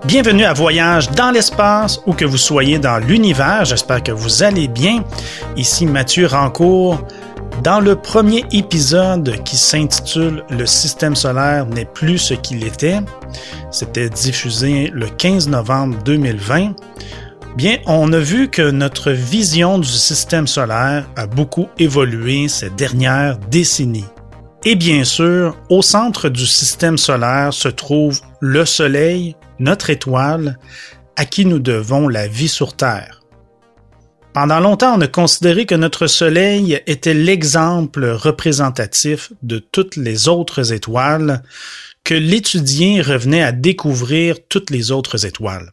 Bienvenue à Voyage dans l'espace, où que vous soyez dans l'univers, j'espère que vous allez bien. Ici Mathieu Rancourt. Dans le premier épisode qui s'intitule « Le système solaire n'est plus ce qu'il était », c'était diffusé le 15 novembre 2020, bien, on a vu que notre vision du système solaire a beaucoup évolué ces dernières décennies. Et bien sûr, au centre du système solaire se trouve le Soleil, notre étoile, à qui nous devons la vie sur Terre. Pendant longtemps, on a considéré que notre Soleil était l'exemple représentatif de toutes les autres étoiles, que l'étudier revenait à découvrir toutes les autres étoiles.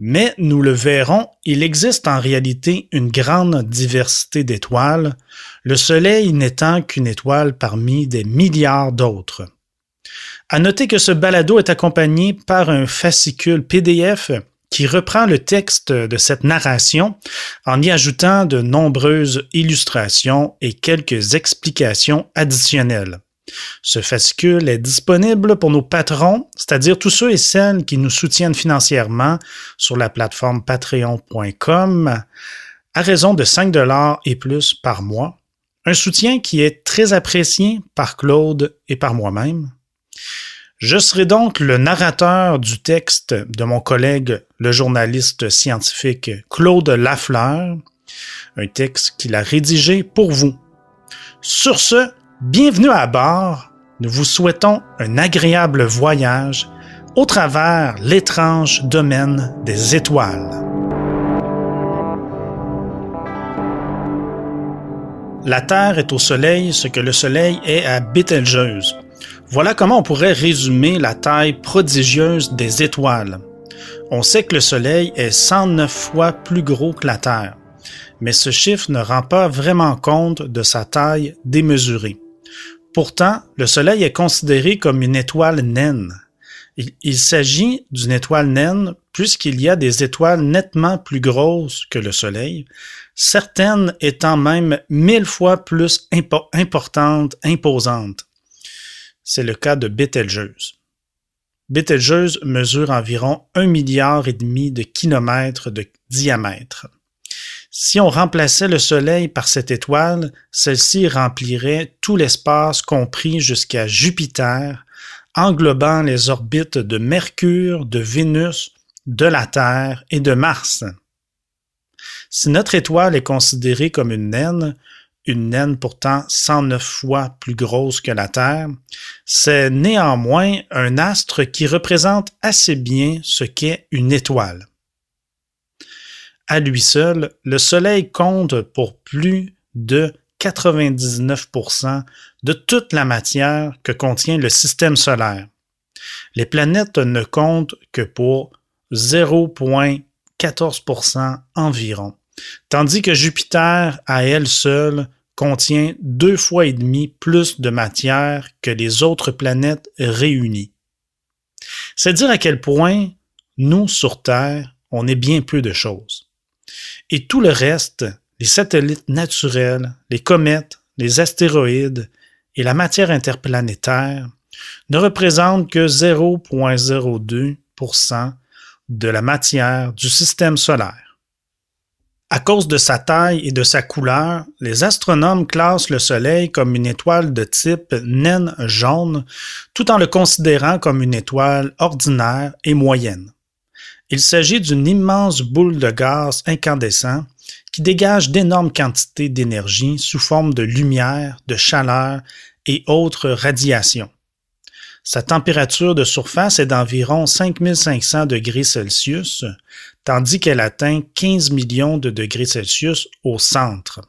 Mais nous le verrons, il existe en réalité une grande diversité d'étoiles, le Soleil n'étant qu'une étoile parmi des milliards d'autres. À noter que ce balado est accompagné par un fascicule PDF qui reprend le texte de cette narration en y ajoutant de nombreuses illustrations et quelques explications additionnelles. Ce fascicule est disponible pour nos patrons, c'est-à-dire tous ceux et celles qui nous soutiennent financièrement sur la plateforme patreon.com à raison de 5$ et plus par mois. Un soutien qui est très apprécié par Claude et par moi-même. Je serai donc le narrateur du texte de mon collègue, le journaliste scientifique Claude Lafleur, un texte qu'il a rédigé pour vous. Sur ce, bienvenue à bord. Nous vous souhaitons un agréable voyage au travers l'étrange domaine des étoiles. La Terre est au Soleil ce que le Soleil est à Bételgeuse. Voilà comment on pourrait résumer la taille prodigieuse des étoiles. On sait que le Soleil est 109 fois plus gros que la Terre, mais ce chiffre ne rend pas vraiment compte de sa taille démesurée. Pourtant, le Soleil est considéré comme une étoile naine. Il s'agit d'une étoile naine puisqu'il y a des étoiles nettement plus grosses que le Soleil, certaines étant même 1000 fois plus importantes, imposantes. C'est le cas de Bételgeuse. Bételgeuse mesure environ 1,5 milliard de kilomètres de diamètre. Si on remplaçait le Soleil par cette étoile, celle-ci remplirait tout l'espace compris jusqu'à Jupiter, englobant les orbites de Mercure, de Vénus, de la Terre et de Mars. Si notre étoile est considérée comme une naine pourtant 109 fois plus grosse que la Terre, c'est néanmoins un astre qui représente assez bien ce qu'est une étoile. À lui seul, le Soleil compte pour plus de 99% de toute la matière que contient le système solaire. Les planètes ne comptent que pour 0,14% environ, tandis que Jupiter, à elle seule, contient 2,5 fois plus de matière que les autres planètes réunies. C'est dire à quel point, nous, sur Terre, on est bien peu de choses. Et tout le reste, les satellites naturels, les comètes, les astéroïdes et la matière interplanétaire ne représentent que 0,02% de la matière du système solaire. À cause de sa taille et de sa couleur, les astronomes classent le Soleil comme une étoile de type naine jaune, tout en le considérant comme une étoile ordinaire et moyenne. Il s'agit d'une immense boule de gaz incandescent qui dégage d'énormes quantités d'énergie sous forme de lumière, de chaleur et autres radiations. Sa température de surface est d'environ 5500 degrés Celsius, tandis qu'elle atteint 15 millions de degrés Celsius au centre.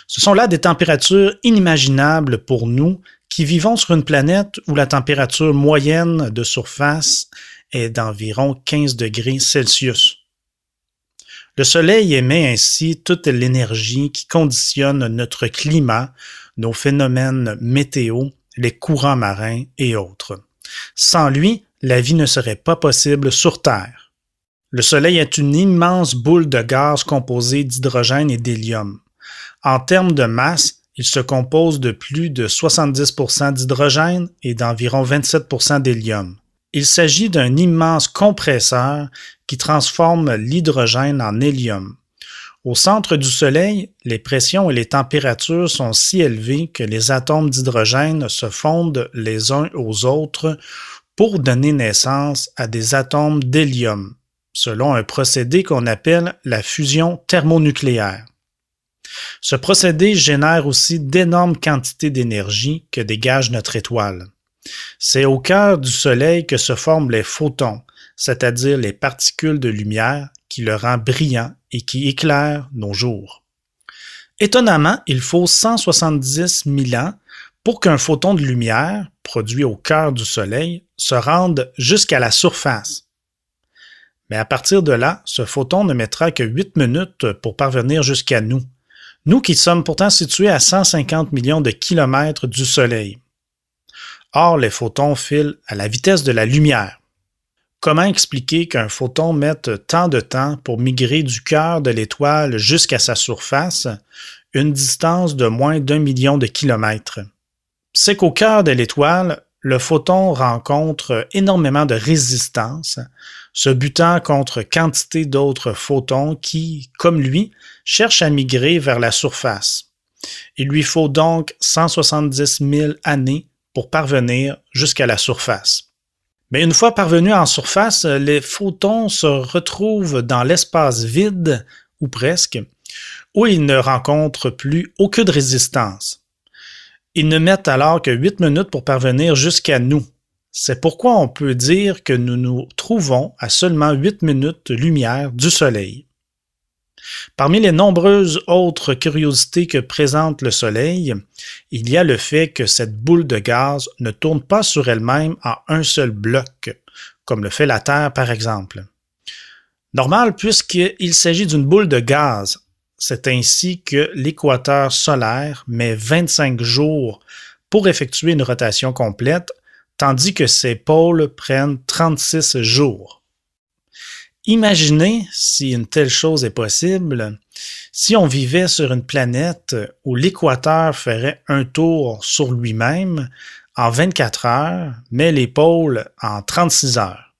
Ce sont là des températures inimaginables pour nous qui vivons sur une planète où la température moyenne de surface est d'environ 15 degrés Celsius. Le Soleil émet ainsi toute l'énergie qui conditionne notre climat, nos phénomènes météo, les courants marins et autres. Sans lui, la vie ne serait pas possible sur Terre. Le Soleil est une immense boule de gaz composée d'hydrogène et d'hélium. En termes de masse, il se compose de plus de 70% d'hydrogène et d'environ 27% d'hélium. Il s'agit d'un immense compresseur qui transforme l'hydrogène en hélium. Au centre du Soleil, les pressions et les températures sont si élevées que les atomes d'hydrogène se fondent les uns aux autres pour donner naissance à des atomes d'hélium, selon un procédé qu'on appelle la fusion thermonucléaire. Ce procédé génère aussi d'énormes quantités d'énergie que dégage notre étoile. C'est au cœur du Soleil que se forment les photons, c'est-à-dire les particules de lumière qui le rend brillant et qui éclairent nos jours. Étonnamment, il faut 170 000 ans pour qu'un photon de lumière, produit au cœur du Soleil, se rende jusqu'à la surface. Mais à partir de là, ce photon ne mettra que 8 minutes pour parvenir jusqu'à nous. Nous qui sommes pourtant situés à 150 millions de kilomètres du Soleil. Or, les photons filent à la vitesse de la lumière. Comment expliquer qu'un photon mette tant de temps pour migrer du cœur de l'étoile jusqu'à sa surface, une distance de moins d'1 million de kilomètres? C'est qu'au cœur de l'étoile, le photon rencontre énormément de résistance, se butant contre quantité d'autres photons qui, comme lui, cherchent à migrer vers la surface. Il lui faut donc 170 000 années pour parvenir jusqu'à la surface. Mais une fois parvenus en surface, les photons se retrouvent dans l'espace vide, ou presque, où ils ne rencontrent plus aucune résistance. Ils ne mettent alors que 8 minutes pour parvenir jusqu'à nous. C'est pourquoi on peut dire que nous nous trouvons à seulement 8 minutes-lumière du Soleil. Parmi les nombreuses autres curiosités que présente le Soleil, il y a le fait que cette boule de gaz ne tourne pas sur elle-même en un seul bloc, comme le fait la Terre par exemple. Normal puisqu'il s'agit d'une boule de gaz. C'est ainsi que l'équateur solaire met 25 jours pour effectuer une rotation complète, tandis que ses pôles prennent 36 jours. Imaginez si une telle chose est possible, si on vivait sur une planète où l'équateur ferait un tour sur lui-même en 24 heures, mais les pôles en 36 heures.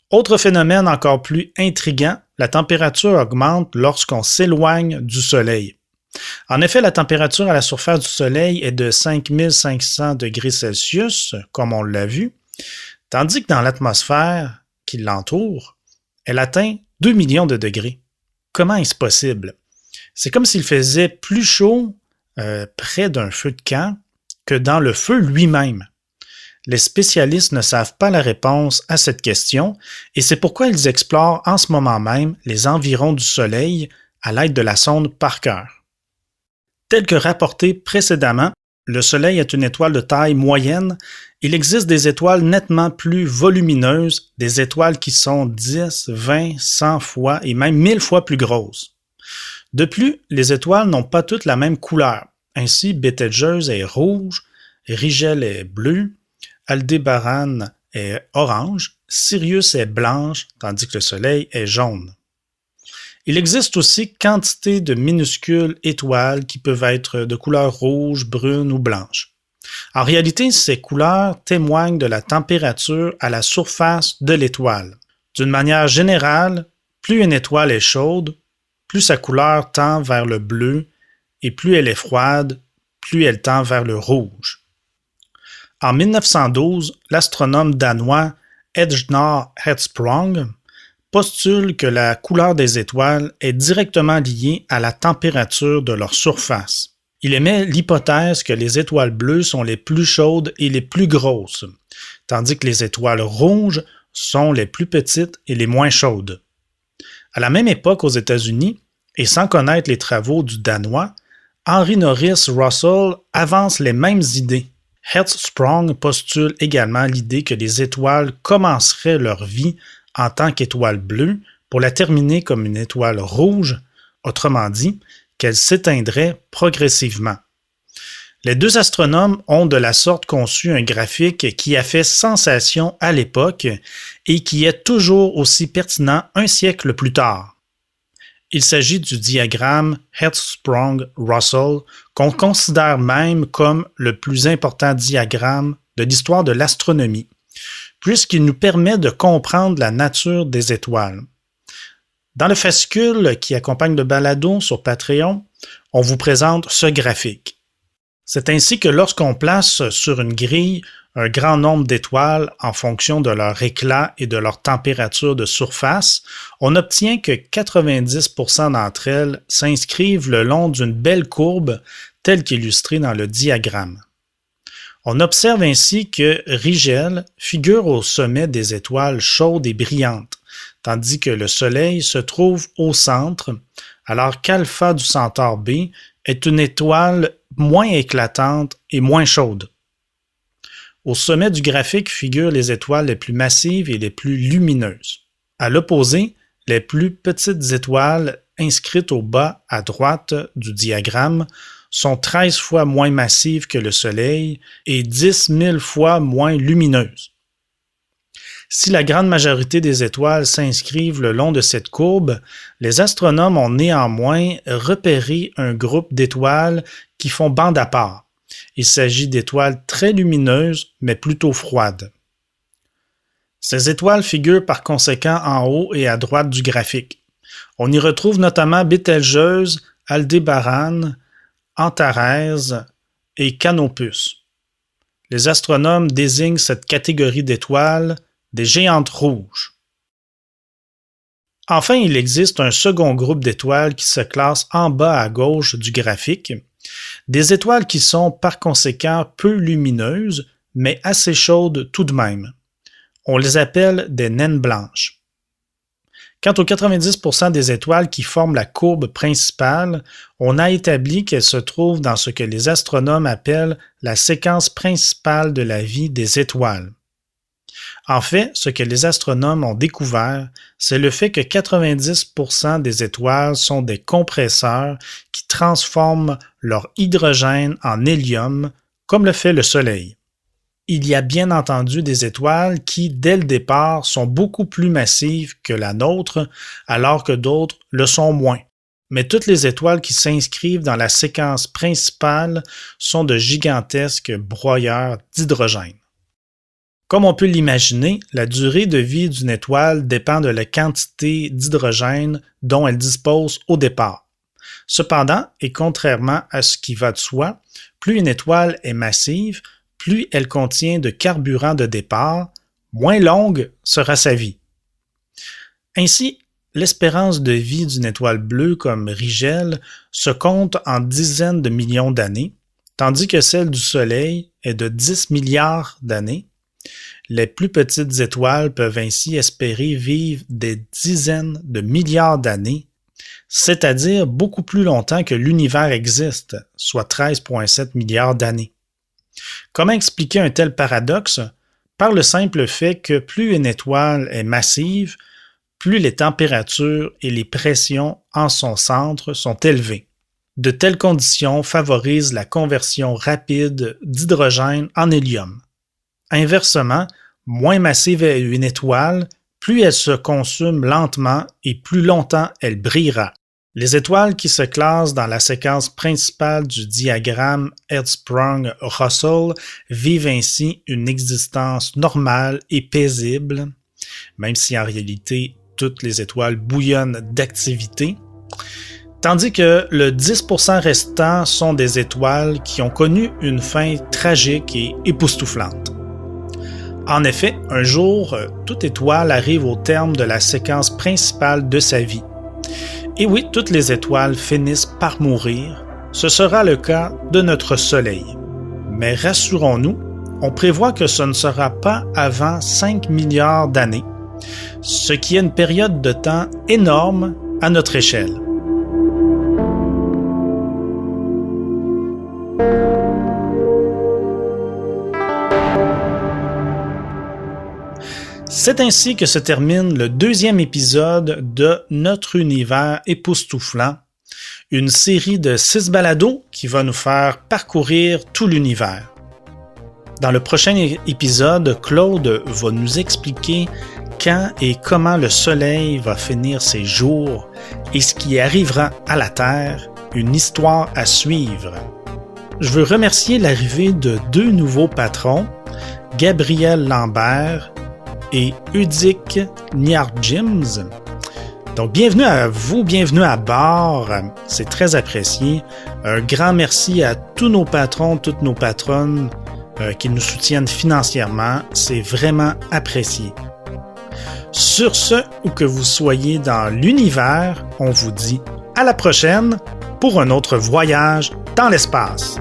Autre phénomène encore plus intriguant, la température augmente lorsqu'on s'éloigne du Soleil. En effet, la température à la surface du Soleil est de 5500 degrés Celsius, comme on l'a vu, tandis que dans l'atmosphère qui l'entoure, elle atteint 2 millions de degrés. Comment est-ce possible? C'est comme s'il faisait plus chaud près d'un feu de camp que dans le feu lui-même. Les spécialistes ne savent pas la réponse à cette question et c'est pourquoi ils explorent en ce moment même les environs du Soleil à l'aide de la sonde Parker. Tel que rapporté précédemment, le Soleil est une étoile de taille moyenne. Il existe des étoiles nettement plus volumineuses, des étoiles qui sont 10, 20, 100 fois et même 1000 fois plus grosses. De plus, les étoiles n'ont pas toutes la même couleur. Ainsi, Betelgeuse est rouge, Rigel est bleu, Aldébaran est orange, Sirius est blanche, tandis que le Soleil est jaune. Il existe aussi quantité de minuscules étoiles qui peuvent être de couleur rouge, brune ou blanche. En réalité, ces couleurs témoignent de la température à la surface de l'étoile. D'une manière générale, plus une étoile est chaude, plus sa couleur tend vers le bleu, et plus elle est froide, plus elle tend vers le rouge. En 1912, l'astronome danois Ejdnar Hertzsprung postule que la couleur des étoiles est directement liée à la température de leur surface. Il émet l'hypothèse que les étoiles bleues sont les plus chaudes et les plus grosses, tandis que les étoiles rouges sont les plus petites et les moins chaudes. À la même époque aux États-Unis, et sans connaître les travaux du Danois, Henry Norris Russell avance les mêmes idées. Hertzsprung postule également l'idée que les étoiles commenceraient leur vie en tant qu'étoile bleue pour la terminer comme une étoile rouge, autrement dit, qu'elle s'éteindrait progressivement. Les deux astronomes ont de la sorte conçu un graphique qui a fait sensation à l'époque et qui est toujours aussi pertinent un siècle plus tard. Il s'agit du diagramme Hertzsprung-Russell qu'on considère même comme le plus important diagramme de l'histoire de l'astronomie, puisqu'il nous permet de comprendre la nature des étoiles. Dans le fascicule qui accompagne le balado sur Patreon, on vous présente ce graphique. C'est ainsi que lorsqu'on place sur une grille un grand nombre d'étoiles en fonction de leur éclat et de leur température de surface, on obtient que 90% d'entre elles s'inscrivent le long d'une belle courbe telle qu'illustrée dans le diagramme. On observe ainsi que Rigel figure au sommet des étoiles chaudes et brillantes, tandis que le Soleil se trouve au centre, alors qu'Alpha du Centaure B est une étoile moins éclatante et moins chaude. Au sommet du graphique figurent les étoiles les plus massives et les plus lumineuses. À l'opposé, les plus petites étoiles inscrites au bas à droite du diagramme sont 13 fois moins massives que le Soleil et 10 000 fois moins lumineuses. Si la grande majorité des étoiles s'inscrivent le long de cette courbe, les astronomes ont néanmoins repéré un groupe d'étoiles qui font bande à part. Il s'agit d'étoiles très lumineuses, mais plutôt froides. Ces étoiles figurent par conséquent en haut et à droite du graphique. On y retrouve notamment Bételgeuse, Aldébaran, Antares et Canopus. Les astronomes désignent cette catégorie d'étoiles des géantes rouges. Enfin, il existe un second groupe d'étoiles qui se classe en bas à gauche du graphique, des étoiles qui sont par conséquent peu lumineuses, mais assez chaudes tout de même. On les appelle des naines blanches. Quant aux 90% des étoiles qui forment la courbe principale, on a établi qu'elles se trouvent dans ce que les astronomes appellent la séquence principale de la vie des étoiles. En fait, ce que les astronomes ont découvert, c'est le fait que 90% des étoiles sont des compresseurs qui transforment leur hydrogène en hélium, comme le fait le Soleil. Il y a bien entendu des étoiles qui, dès le départ, sont beaucoup plus massives que la nôtre, alors que d'autres le sont moins. Mais toutes les étoiles qui s'inscrivent dans la séquence principale sont de gigantesques broyeurs d'hydrogène. Comme on peut l'imaginer, la durée de vie d'une étoile dépend de la quantité d'hydrogène dont elle dispose au départ. Cependant, et contrairement à ce qui va de soi, plus une étoile est massive, plus elle contient de carburant de départ, moins longue sera sa vie. Ainsi, l'espérance de vie d'une étoile bleue comme Rigel se compte en dizaines de millions d'années, tandis que celle du Soleil est de 10 milliards d'années. Les plus petites étoiles peuvent ainsi espérer vivre des dizaines de milliards d'années, c'est-à-dire beaucoup plus longtemps que l'univers existe, soit 13,7 milliards d'années. Comment expliquer un tel paradoxe? Par le simple fait que plus une étoile est massive, plus les températures et les pressions en son centre sont élevées. De telles conditions favorisent la conversion rapide d'hydrogène en hélium. Inversement, moins massive est une étoile, plus elle se consume lentement et plus longtemps elle brillera. Les étoiles qui se classent dans la séquence principale du diagramme Hertzsprung-Russell vivent ainsi une existence normale et paisible, même si en réalité toutes les étoiles bouillonnent d'activité, tandis que le 10% restant sont des étoiles qui ont connu une fin tragique et époustouflante. En effet, un jour, toute étoile arrive au terme de la séquence principale de sa vie. Et oui, toutes les étoiles finissent par mourir. Ce sera le cas de notre Soleil. Mais rassurons-nous, on prévoit que ce ne sera pas avant 5 milliards d'années, ce qui est une période de temps énorme à notre échelle. C'est ainsi que se termine le deuxième épisode de Notre univers époustouflant, une série de 6 balados qui va nous faire parcourir tout l'univers. Dans le prochain épisode, Claude va nous expliquer quand et comment le Soleil va finir ses jours et ce qui arrivera à la Terre, une histoire à suivre. Je veux remercier l'arrivée de 2 nouveaux patrons, Gabriel Lambert et Udik Niarjims. Donc, bienvenue à vous, bienvenue à bord. C'est très apprécié. Un grand merci à tous nos patrons, toutes nos patronnes qui nous soutiennent financièrement. C'est vraiment apprécié. Sur ce, où que vous soyez dans l'univers, on vous dit à la prochaine pour un autre voyage dans l'espace.